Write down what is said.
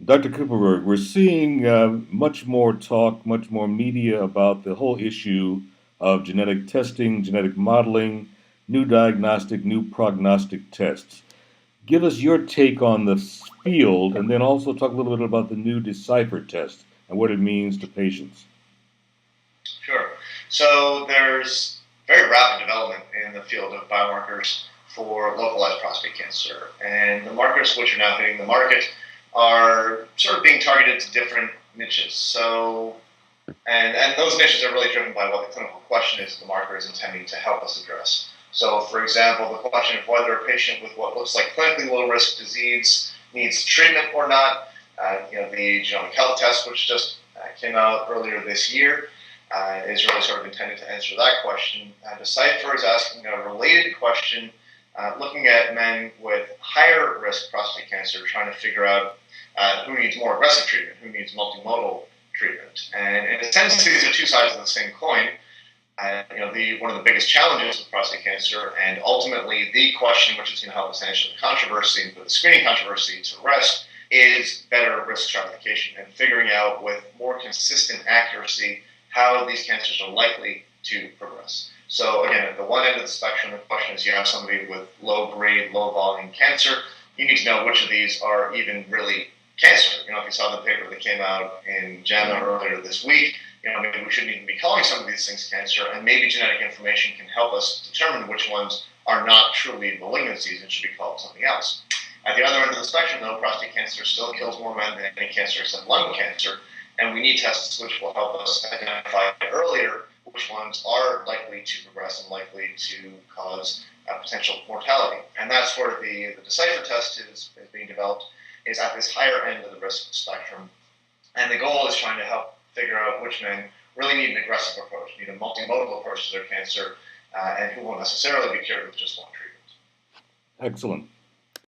Dr. Cooperberg, we're seeing much more talk, much more media about the whole issue of genetic testing, genetic modeling, new diagnostic, new prognostic tests. Give us your take on this field, and then also talk a little bit about the new Decipher test and what it means to patients. Sure. So there's very rapid development in the field of biomarkers for localized prostate cancer. And the markers which are now hitting the market are sort of being targeted to different niches. And those niches are really driven by what the clinical question is the marker is intending to help us address. So, for example, the question of whether a patient with what looks like clinically low-risk disease needs treatment or not, the genomic health test, which just came out earlier this year, is really sort of intended to answer that question. Decipher is asking a related question, looking at men with higher risk prostate cancer, trying to figure out who needs more aggressive treatment, who needs multimodal treatment. And in a sense, these are two sides of the same coin. One of the biggest challenges with prostate cancer, and ultimately the question which is going to help us answer the controversy and put the screening controversy to rest, is better risk stratification and figuring out with more consistent accuracy how these cancers are likely to progress. So again, at the one end of the spectrum, the question is you have somebody with low-grade, low-volume cancer. You need to know which of these are even really cancer. If you saw the paper that came out in JAMA earlier this week, maybe we shouldn't even be calling some of these things cancer, and maybe genetic information can help us determine which ones are not truly malignancies and should be called something else. At the other end of the spectrum, though, prostate cancer still kills more men than any cancer except lung cancer, and we need tests which will help us identify earlier which ones are likely to progress and likely to cause potential mortality. And that's where the Decipher test is being developed, is at this higher end of the risk spectrum. And the goal is trying to help figure out which men really need an aggressive approach, need a multimodal approach to their cancer, and who won't necessarily be cured with just one treatment. Excellent.